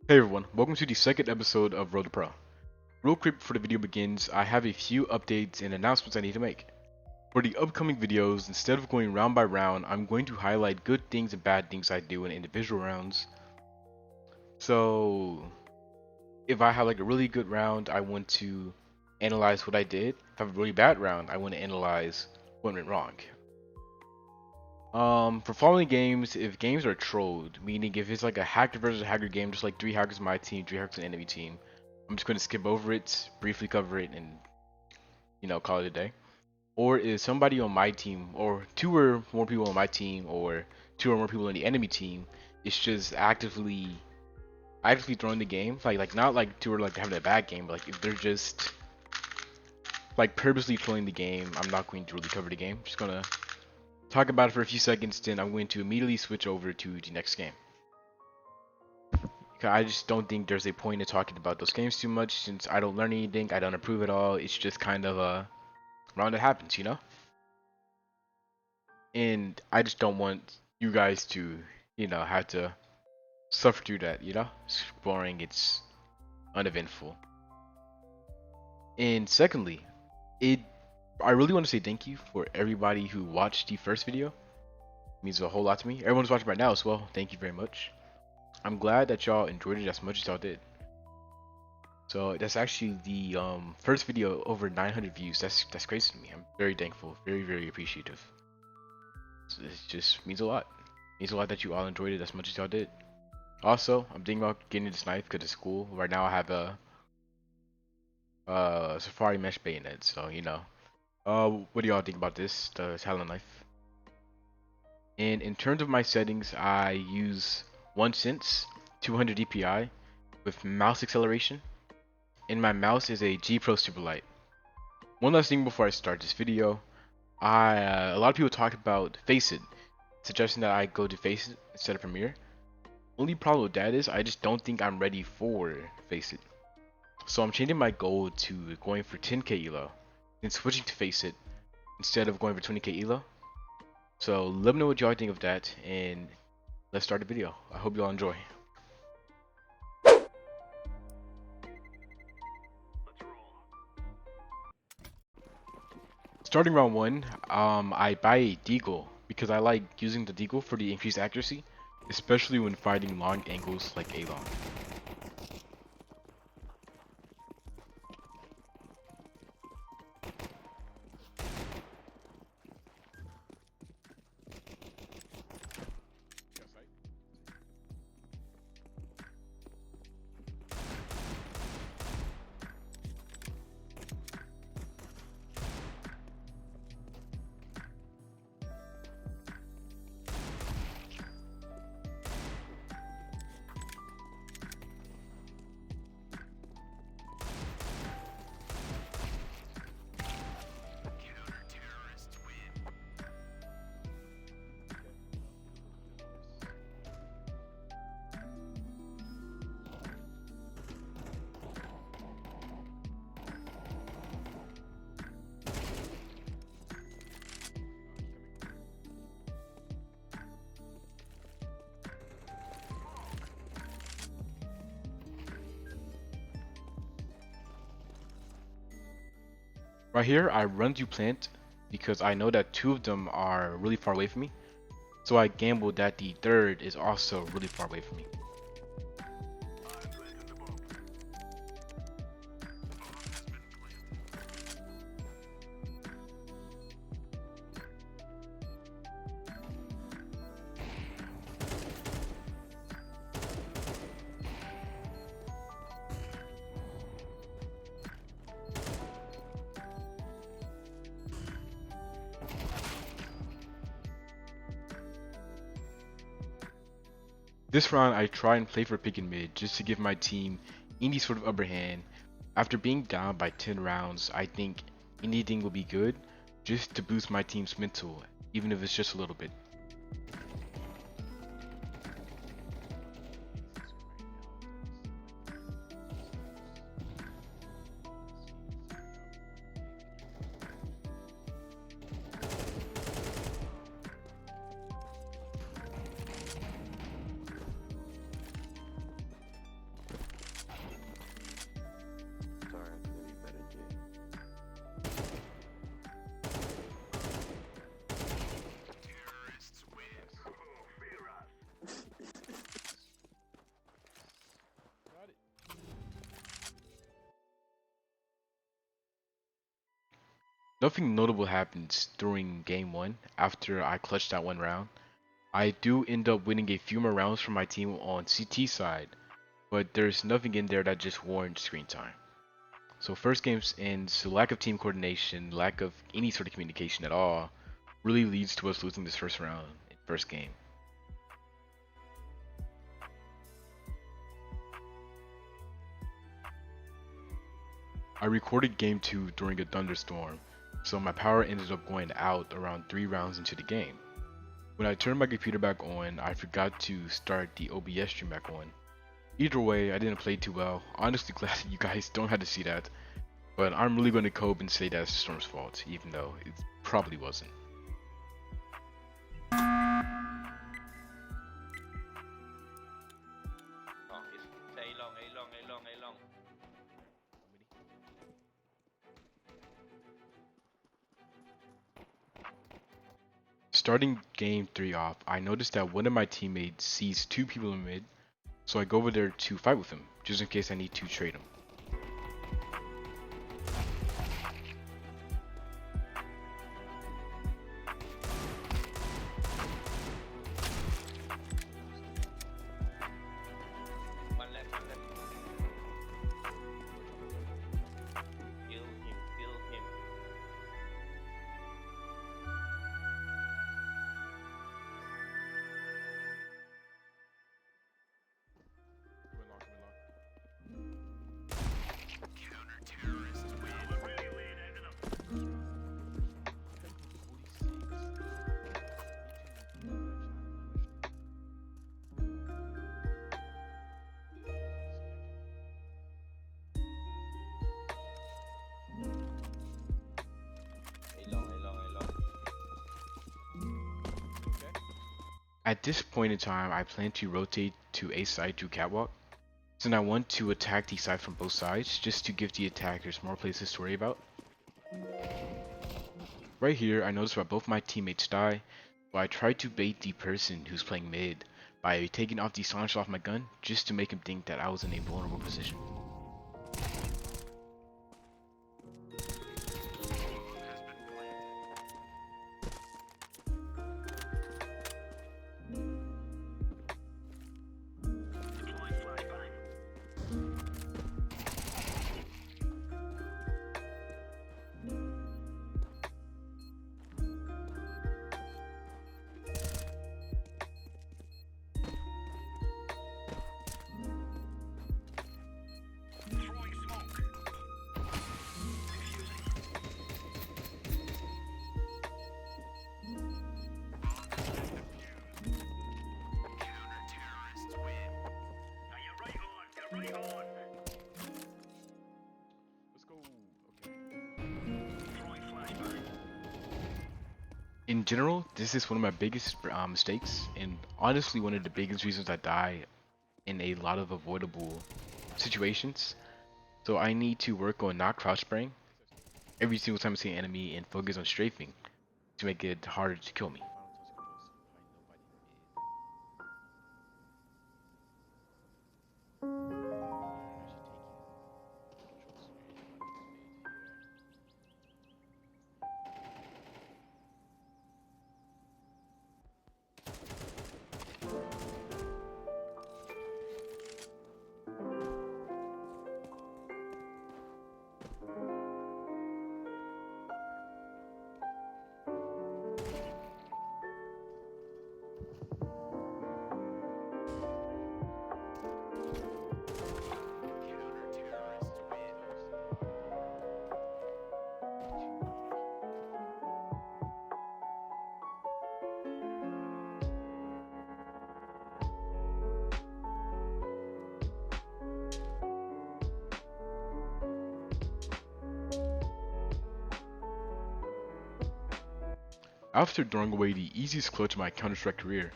Hey everyone, welcome to the second episode of Road to Pro. Real quick before the video begins, I have a few updates and announcements I need to make. For the upcoming videos, instead of going round by round, I'm going to highlight good things and bad things I do in individual rounds. So, if I have like a really good round, I want to analyze what I did. If I have a really bad round, I want to analyze what went wrong. For following games, if games are trolled, meaning if it's like a hacker versus hacker game, just like 3 hackers on my team, 3 hackers on the enemy team, I'm just going to skip over it, briefly cover it, and call it a day. Or is somebody on my team, or 2 or more people on my team, or 2 or more people on the enemy team, it's just actively throwing the game, like not like 2 are like having a bad game, but like if they're just like purposely trolling the game, I'm not going to really cover the game. I'm just gonna talk about it for a few seconds, then I'm going to immediately switch over to the next game. I just don't think there's a point in talking about those games too much since I don't learn anything, I don't improve at all. It's just kind of a round that happens. And I just don't want you guys to, have to suffer through that. It's boring, it's uneventful. And secondly, it I really want to say thank you for everybody who watched the first video. It means a whole lot to me. Everyone's watching right now as well. Thank you very much. I'm glad that y'all enjoyed it as much as y'all did. So that's actually the first video over 900 views. That's crazy to me. I'm very thankful, very very appreciative. So it just means a lot. It means a lot that you all enjoyed it as much as y'all did. Also, I'm thinking about getting this knife because it's cool. Right now I have a Safari mesh bayonet, so what do y'all think about this, the Talon knife? And in terms of my settings, I use 1 cents, 200 DPI with mouse acceleration, and my mouse is a G Pro Superlight. One last thing before I start this video, a lot of people talk about Faceit, suggesting that I go to Faceit instead of Premiere. Only problem with that is I just don't think I'm ready for Faceit. So I'm changing my goal to going for 10k elo and switching to Faceit instead of going for 20k elo. So let me know what y'all think of that, and let's start the video. I hope y'all enjoy. Starting round 1, I buy a deagle because I like using the deagle for the increased accuracy, especially when fighting long angles like A-long. Right here, I run to plant because I know that 2 of them are really far away from me. So I gamble that the third is also really far away from me. This round, I try and play for pick and mid just to give my team any sort of upper hand. After being down by 10 rounds, I think anything will be good just to boost my team's mental, even if it's just a little bit. Nothing notable happens during game one after I clutched that one round. I do end up winning a few more rounds from my team on CT side, but there's nothing in there that just warrants screen time. So first game's ends, so lack of team coordination, lack of any sort of communication at all, really leads to us losing this first round, first game. I recorded game 2 during a thunderstorm, so my power ended up going out around 3 rounds into the game. When I turned my computer back on, I forgot to start the OBS stream back on. Either way, I didn't play too well. Honestly glad that you guys don't have to see that, but I'm really going to cope and say that's Storm's fault, even though it probably wasn't. Starting game 3 off, I noticed that one of my teammates sees 2 people in mid, so I go over there to fight with him, just in case I need to trade him. At this point in time, I plan to rotate to a side to catwalk, since I want to attack the side from both sides, just to give the attackers more places to worry about. Right here, I notice that both my teammates die, but I try to bait the person who's playing mid by taking off the silencer off my gun, just to make him think that I was in a vulnerable position. In general, this is one of my biggest mistakes, and honestly one of the biggest reasons I die in a lot of avoidable situations. So I need to work on not crouch spraying every single time I see an enemy and focus on strafing to make it harder to kill me. After throwing away the easiest clutch of my Counter-Strike career,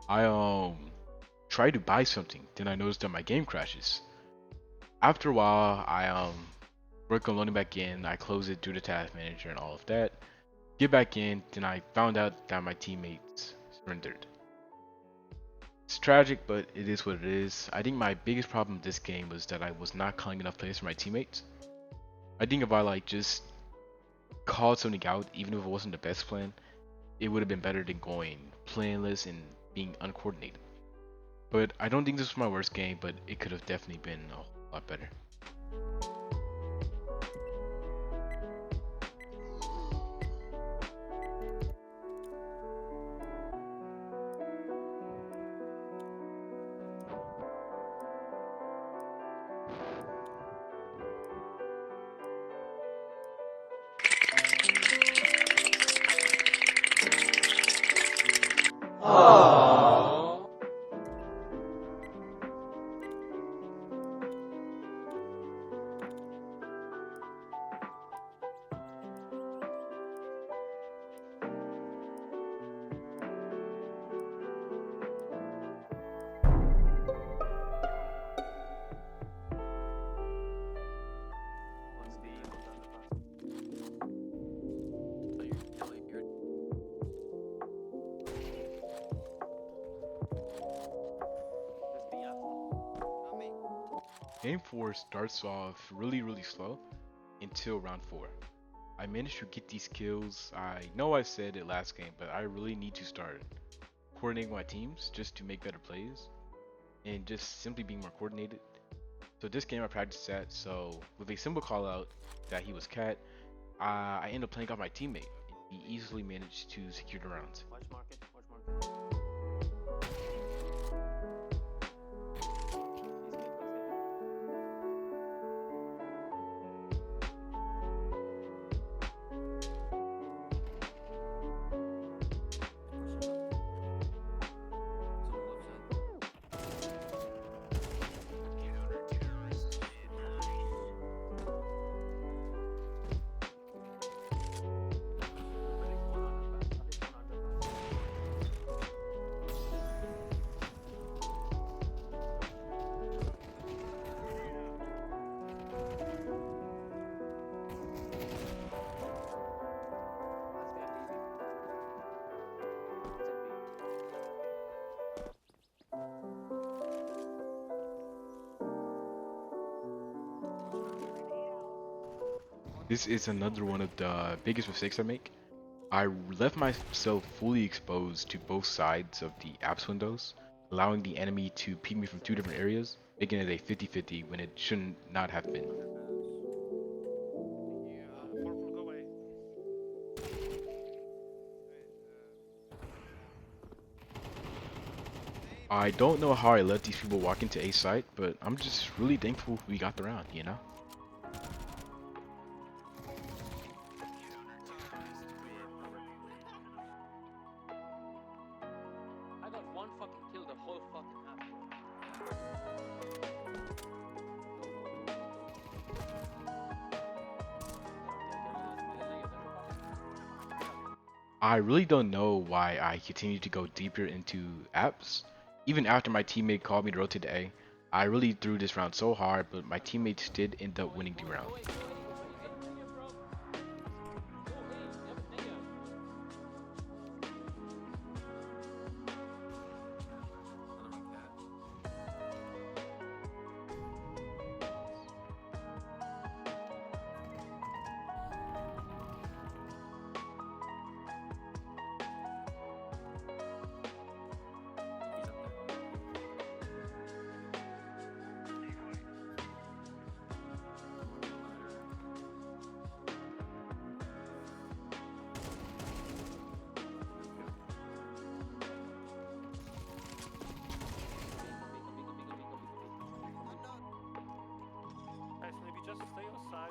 I try to buy something, then I noticed that my game crashes. After a while, I work on loading back in, I close it through the task manager and all of that. Get back in, then I found out that my teammates surrendered. It's tragic, but it is what it is. I think my biggest problem with this game was that I was not calling enough plays for my teammates. I think if I like just called something out, even if it wasn't the best plan, it would have been better than going planless and being uncoordinated. But I don't think this was my worst game, but it could have definitely been a whole lot better. Game 4 starts off really slow until round 4. I managed to get these kills. I know I said it last game, but I really need to start coordinating my teams just to make better plays and just simply being more coordinated. So this game I practiced that. So with a simple call out that he was cat, I ended up playing off my teammate and he easily managed to secure the rounds. Watch market, watch market. This is another one of the biggest mistakes I make. I left myself fully exposed to both sides of the apps windows, allowing the enemy to peek me from two different areas, making it a 50-50 when it shouldn't not have been. I don't know how I let these people walk into A site, but I'm just really thankful we got the round, you know? I got one fucking kill the whole fucking map, I really don't know why I continue to go deeper into apps. Even after my teammate called me to rotate to A, I really threw this round so hard, but my teammates did end up winning the round. Guys, maybe just stay on side.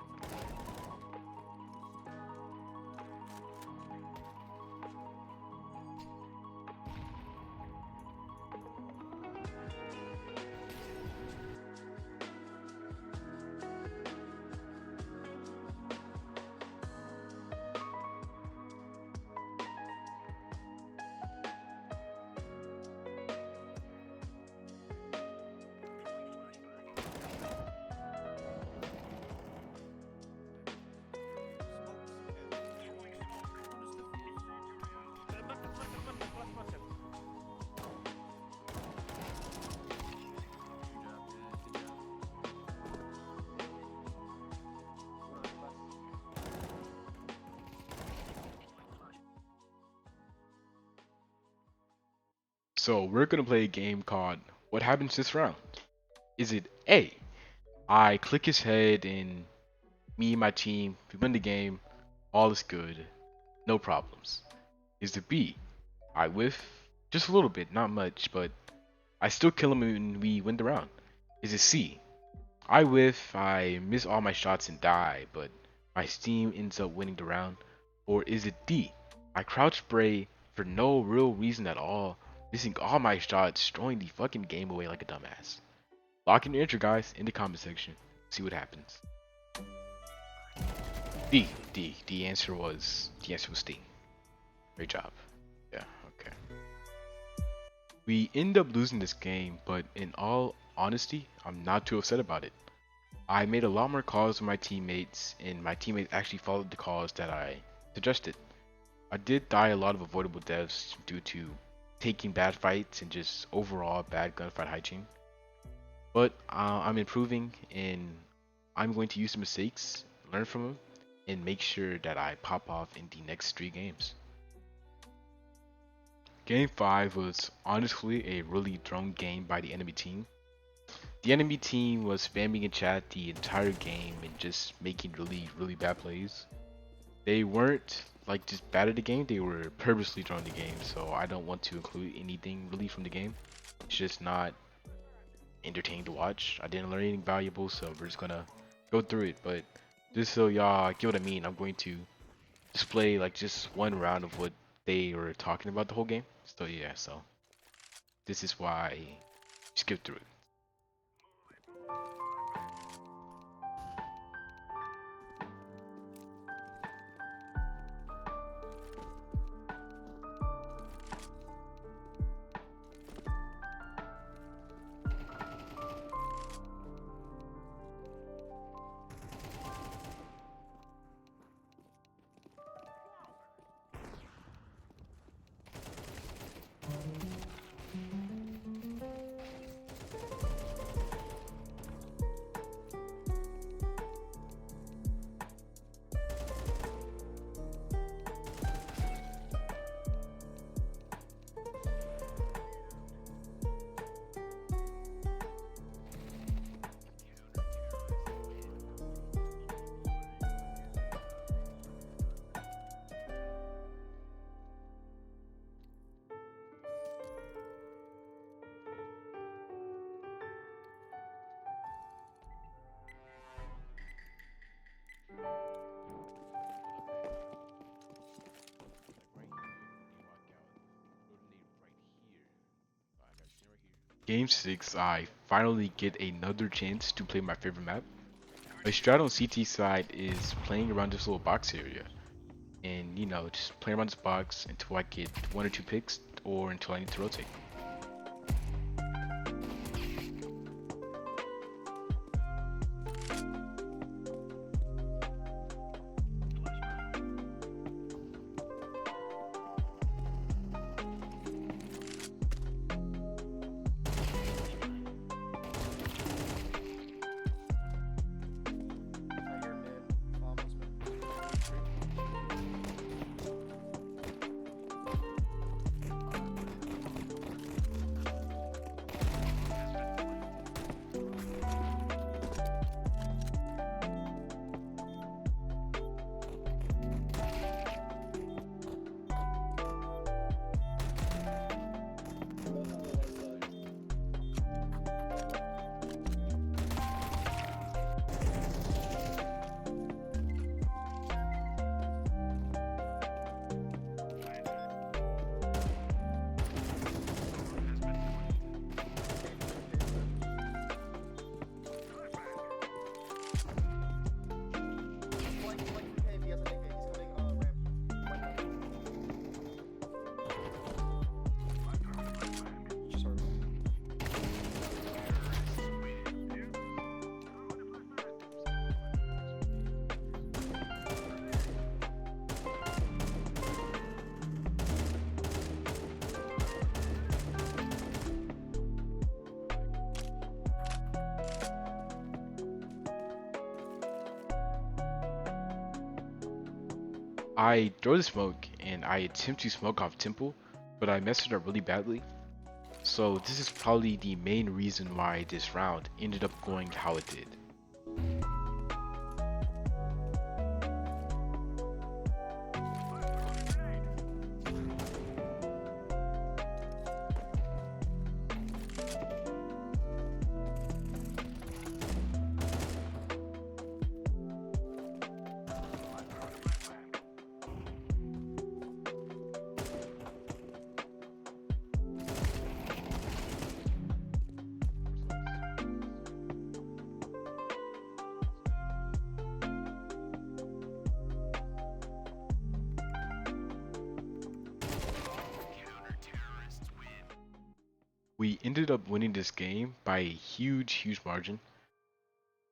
So we're gonna play a game called What Happens This Round? Is it A? I click his head and me and my team, we win the game, all is good, no problems. Is it B? I whiff just a little bit, not much, but I still kill him and we win the round. Is it C? I whiff, I miss all my shots and die, but my team ends up winning the round. Or is it D? I crouch spray for no real reason at all, missing all my shots, throwing the fucking game away like a dumbass. Lock in your answer, guys, in the comment section. See what happens. D. D. The answer was D. Great job. Yeah, okay. We end up losing this game, but in all honesty, I'm not too upset about it. I made a lot more calls with my teammates, and my teammates actually followed the calls that I suggested. I did die a lot of avoidable deaths due to taking bad fights and just overall bad gunfight hygiene. But I'm improving, and I'm going to use the mistakes, learn from them, and make sure that I pop off in the next 3 games. Game 5 was honestly a really drone game by the enemy team. The enemy team was spamming in chat the entire game and just making really bad plays. They weren't like just bad at the game, they were purposely throwing the game, so I don't want to include anything really from the game. It's just not entertaining to watch. I didn't learn anything valuable, so we're just gonna go through it. But just so y'all get what I mean, I'm going to display like just one round of what they were talking about the whole game. So yeah, so this is why I skipped through it. Game 6, I finally get another chance to play my favorite map. My strat on CT side is playing around this little box area. And you know, just playing around this box until I get 1 or 2 picks or until I need to rotate. I throw the smoke and I attempt to smoke off Temple, but I messed it up really badly. So this is probably the main reason why this round ended up going how it did. We ended up winning this game by a huge margin,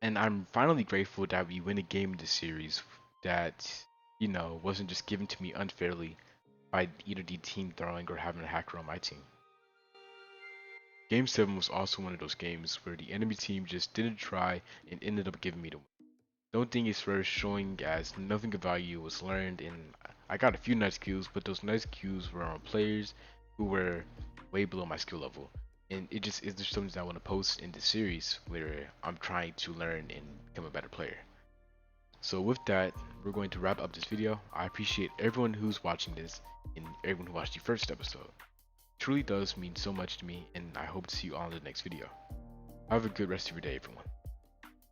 and I'm finally grateful that we win a game in this series that, wasn't just given to me unfairly by either the team throwing or having a hacker on my team. Game 7 was also one of those games where the enemy team just didn't try and ended up giving me the win. Don't think it's worth showing as nothing of value was learned, and I got a few nice kills, but those nice kills were on players who were way below my skill level. And it just is just something that I want to post in this series where I'm trying to learn and become a better player. So with that, we're going to wrap up this video. I appreciate everyone who's watching this and everyone who watched the first episode. It truly does mean so much to me, and I hope to see you all in the next video. Have a good rest of your day, everyone.